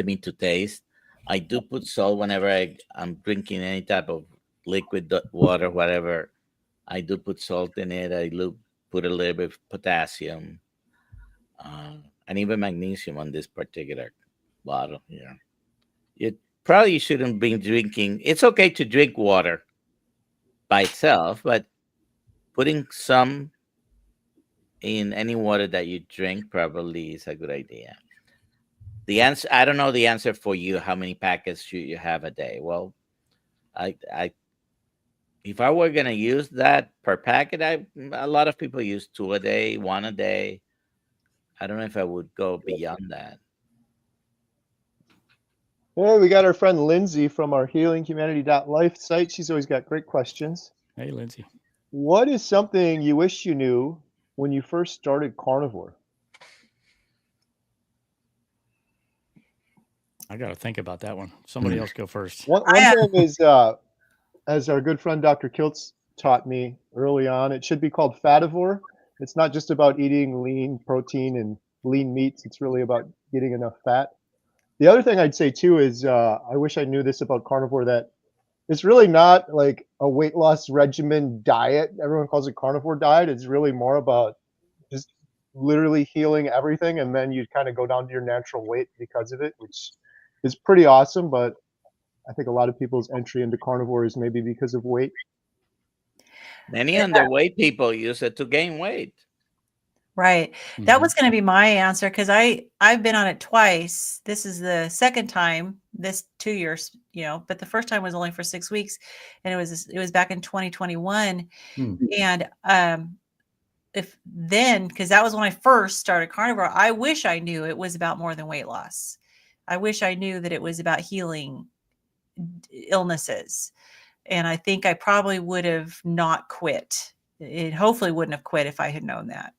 meat to taste. I do put salt whenever I'm drinking any type of liquid water, whatever. I do put salt in it. I put a little bit of potassium and even magnesium on this particular bottle here. You probably shouldn't be drinking. It's okay to drink water by itself, but putting some in any water that you drink probably is a good idea. The answer, I don't know the answer for you. How many packets should you have a day? Well, if I were going to use that per packet, a lot of people use 2 a day, 1 a day. I don't know if I would go beyond that. Hey, we got our friend Lindsay from our healinghumanity.life site. She's always got great questions. Hey, Lindsay. What is something you wish you knew when you first started carnivore? I got to think about that one. Somebody else go first. One thing is, as our good friend Dr. Kiltz taught me early on, it should be called fativore. It's not just about eating lean protein and lean meats. It's really about getting enough fat. The other thing I'd say too is I wish I knew this about carnivore, that it's really not like a weight loss regimen diet. Everyone calls it carnivore diet. It's really more about just literally healing everything, and then you kind of go down to your natural weight because of it, which is pretty awesome. But I think a lot of people's entry into carnivore is maybe because of weight. Many underweight people use it to gain weight. Right. That was going to be my answer, because I've been on it twice. This is the second time this 2 years, but the first time was only for 6 weeks, and it was back in 2021. And because that was when I first started carnivore, I wish I knew it was about more than weight loss. I wish I knew that it was about healing illnesses. And I think I probably would have not quit. It hopefully wouldn't have quit if I had known that.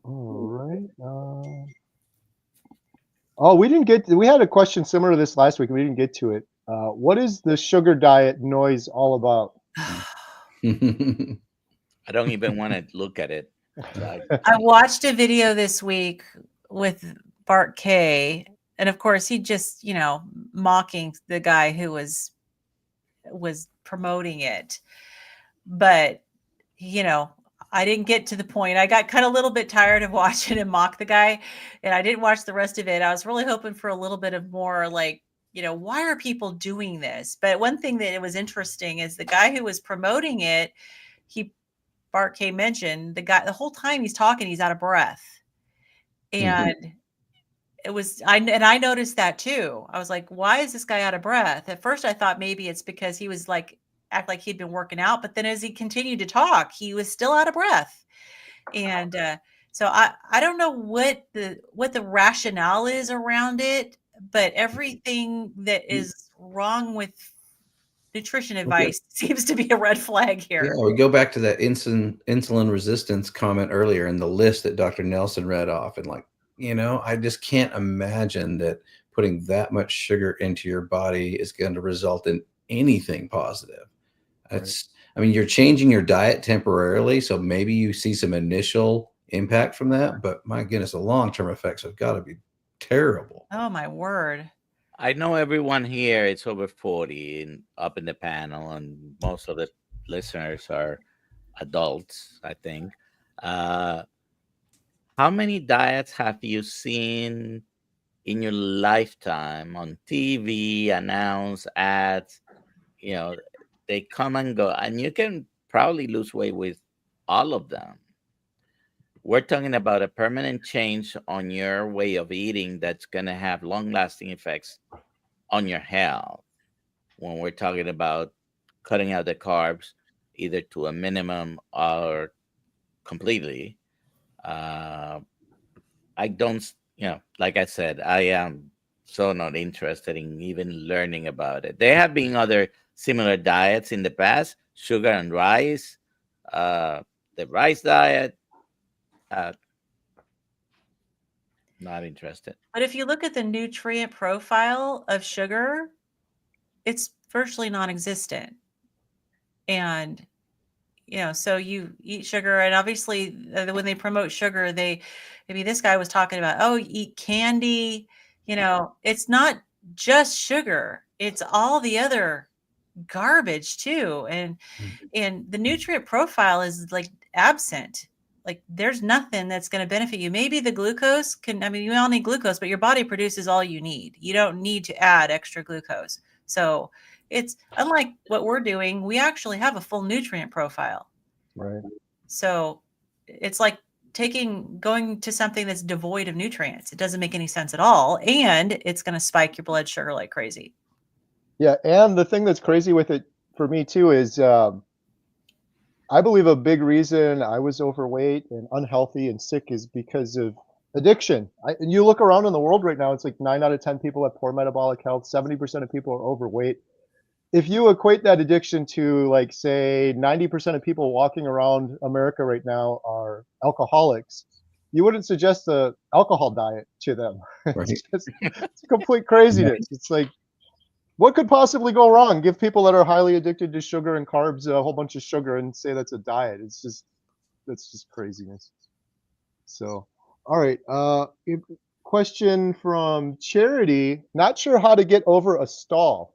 All right. We had a question similar to this last week. We didn't get to it. What is the sugar diet noise all about? I don't even want to look at it. I watched a video this week with Bart K, and of course he just, mocking the guy who was promoting it. But, I didn't get to the point. I got kind of a little bit tired of watching him mock the guy, and I didn't watch the rest of it. I was really hoping for a little bit of more like, why are people doing this? But one thing that it was interesting is the guy who was promoting it, Bart K mentioned the whole time he's talking, he's out of breath. And I noticed that too. I was like, why is this guy out of breath? At first I thought maybe it's because he was act like he'd been working out, but then as he continued to talk, he was still out of breath. And so I don't know what the rationale is around it. but everything that is wrong with nutrition advice seems to be a red flag here. Yeah, we go back to that insulin resistance comment earlier and the list that Dr. Nelson read off, and like, I just can't imagine that putting that much sugar into your body is going to result in anything positive. It's, I mean, you're changing your diet temporarily, so maybe you see some initial impact from that, but my goodness, the long-term effects have got to be terrible. Oh my word. I know everyone here is over 40 and up in the panel, and most of the listeners are adults, I think. How many diets have you seen in your lifetime on TV, announced ads? They come and go, and you can probably lose weight with all of them. We're talking about a permanent change on your way of eating that's going to have long-lasting effects on your health. When we're talking about cutting out the carbs, either to a minimum or completely, I don't, like I said, I am so not interested in even learning about it. There have been other similar diets in the past, sugar and rice, the rice diet. Not interested. But if you look at the nutrient profile of sugar, it's virtually non-existent. And so you eat sugar, and obviously when they promote sugar, this guy was talking about, oh, eat candy. It's not just sugar, it's all the other garbage too. And the nutrient profile is like absent. Like there's nothing that's going to benefit you. Maybe the glucose you all need glucose, but your body produces all you need. You don't need to add extra glucose. So it's unlike what we're doing. We actually have a full nutrient profile. Right. So it's like going to something that's devoid of nutrients. It doesn't make any sense at all. And it's going to spike your blood sugar like crazy. Yeah. And the thing that's crazy with it for me too is, I believe a big reason I was overweight and unhealthy and sick is because of addiction. And you look around in the world right now, it's like 9 out of 10 people have poor metabolic health. 70% of people are overweight. If you equate that addiction to, like, say 90% of people walking around America right now are alcoholics, you wouldn't suggest a alcohol diet to them. Right. It's complete craziness. It's like, what could possibly go wrong? Give people that are highly addicted to sugar and carbs a whole bunch of sugar and say that's a diet. That's just craziness. So, all right. Question from Charity. Not sure how to get over a stall.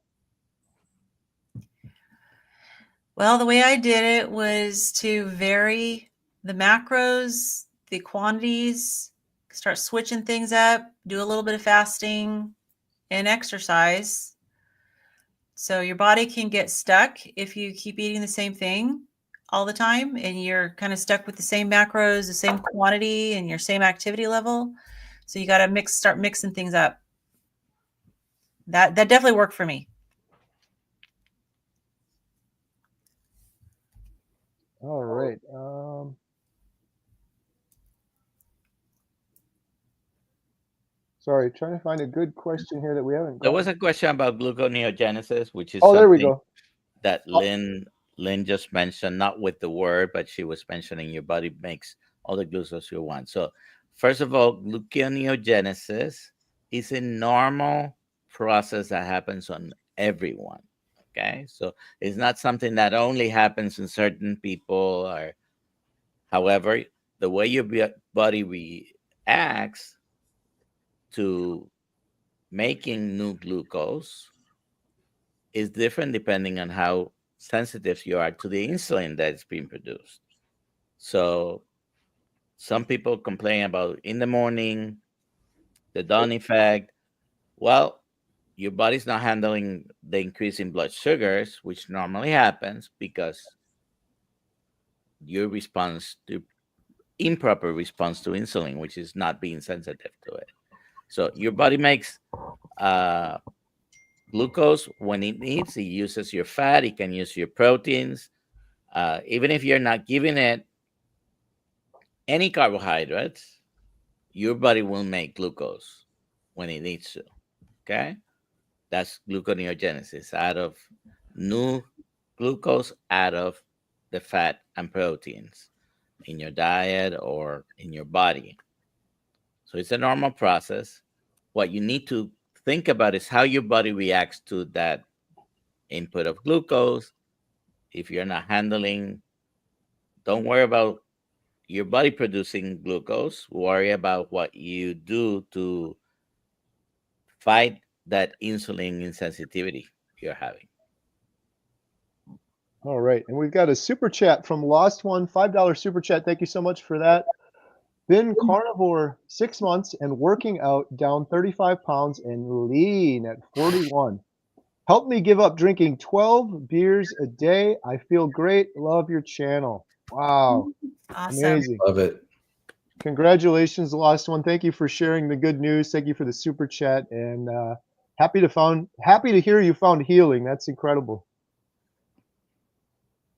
Well, the way I did it was to vary the macros, the quantities, start switching things up, do a little bit of fasting and exercise. So your body can get stuck if you keep eating the same thing all the time and you're kind of stuck with the same macros, the same quantity, and your same activity level. So you got to start mixing things up. That definitely worked for me. All right. Sorry, trying to find a good question here that we haven't got. There was a question about gluconeogenesis, which is there we go. That Lynn just mentioned, not with the word, but she was mentioning your body makes all the glucose you want. So first of all, gluconeogenesis is a normal process that happens on everyone. Okay, so it's not something that only happens in certain people. Or, however, the way your body reacts to making new glucose is different depending on how sensitive you are to the insulin that's being produced. So some people complain about in the morning, the dawn effect. Well, your body's not handling the increase in blood sugars, which normally happens because your improper response to insulin, which is not being sensitive to it. So your body makes glucose when it needs. It uses your fat. It can use your proteins. Even if you're not giving it any carbohydrates, your body will make glucose when it needs to. Okay, that's gluconeogenesis, out of new glucose out of the fat and proteins in your diet or in your body. So it's a normal process. What you need to think about is how your body reacts to that input of glucose. If you're not handling, don't worry about your body producing glucose. Worry about what you do to fight that insulin insensitivity you're having. All right. And we've got a super chat from Lost One, $5 super chat. Thank you so much for that. Been carnivore 6 months and working out, down 35 pounds and lean at 41. Help me give up drinking 12 beers a day. I feel great. Love your channel. Wow. Awesome. Amazing. Love it. Congratulations, Lost One. Thank you for sharing the good news. Thank you for the super chat, and happy to hear you found healing. That's incredible.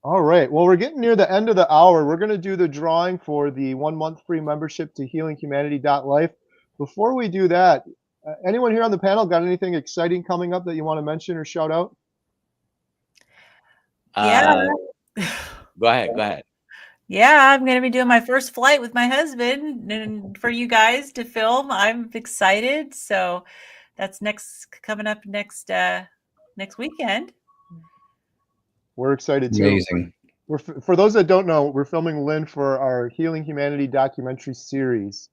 All right. Well, we're getting near the end of the hour. We're going to do the drawing for the 1 month free membership to healinghumanity.life. Before we do that, anyone here on the panel got anything exciting coming up that you want to mention or shout out? Yeah. Go ahead. Yeah, I'm going to be doing my first flight with my husband and for you guys to film. I'm excited. So that's coming up next weekend. We're excited too. Amazing. For those that don't know, we're filming Lynn for our Healing Humanity documentary series.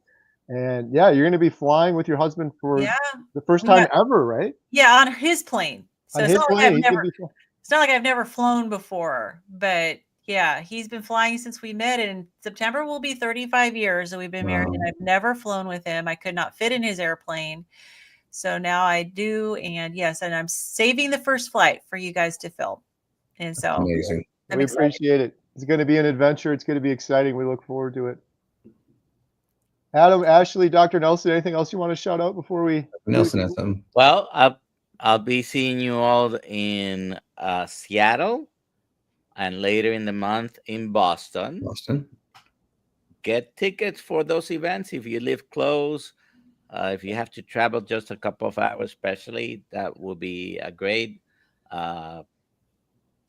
And yeah, you're going to be flying with your husband for the first time ever, right? Yeah, on his plane. So on his plane, it's not like I've never flown before, but yeah, he's been flying since we met. In September will be 35 years that we've been married, and I've never flown with him. I could not fit in his airplane. So now I do. And yes, and I'm saving the first flight for you guys to film. And so amazing. We appreciate it. It's going to be an adventure. It's going to be exciting. We look forward to it. Adam, Ashley, Dr. Nelson, anything else you want to shout out before we? Nelson has some. Well, I'll be seeing you all in Seattle and later in the month in Boston. Get tickets for those events if you live close. If you have to travel just a couple of hours, especially, that will be great.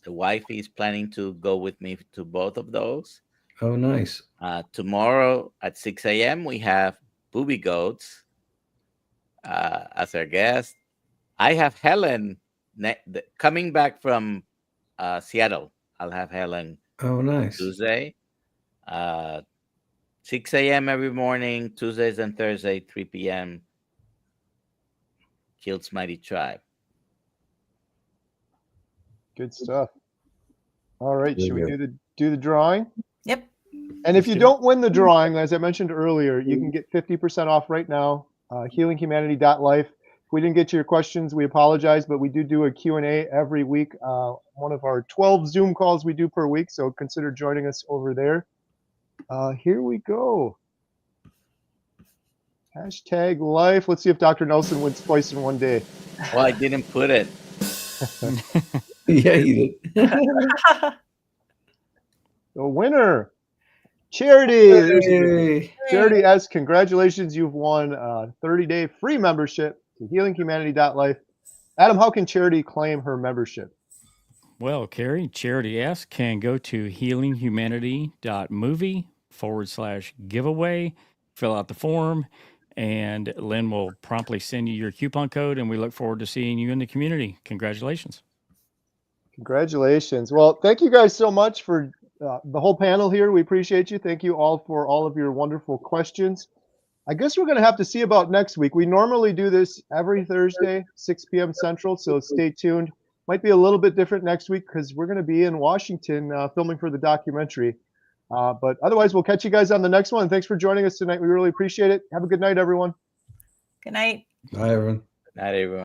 The wife is planning to go with me to both of those. Oh, nice. Tomorrow at 6 a.m. we have Booby Goats as our guest. I have Helen coming back from Seattle. I'll have Helen. Oh, nice. Tuesday, 6 a.m. every morning, Tuesdays and Thursday, 3 p.m. Kilt's Mighty Tribe. Good stuff. All right, should we do the drawing? Yep. And if you don't win the drawing, as I mentioned earlier, you can get 50% off right now. Healinghumanity.life. If we didn't get to your questions, we apologize, but we do a Q&A every week. One of our 12 Zoom calls we do per week, so consider joining us over there. Here we go. Hashtag life. Let's see if Dr. Nelson wins twice in one day. Well, I didn't put it. Yeah, you did. The winner, Charity. Hey. Charity S, congratulations. You've won a 30-day free membership to healinghumanity.life. Adam, how can Charity claim her membership? Well, Kerry, Charity S can go to healinghumanity.movie/giveaway, fill out the form, and Lynn will promptly send you your coupon code, and we look forward to seeing you in the community. Congratulations. Congratulations. Well, thank you guys so much for the whole panel here. We appreciate you. Thank you all for all of your wonderful questions. I guess we're going to have to see about next week. We normally do this every Thursday, 6 p.m. Central, so stay tuned. Might be a little bit different next week because we're going to be in Washington filming for the documentary. But otherwise, we'll catch you guys on the next one. Thanks for joining us tonight. We really appreciate it. Have a good night, everyone. Good night. Bye, everyone. Good night, everyone.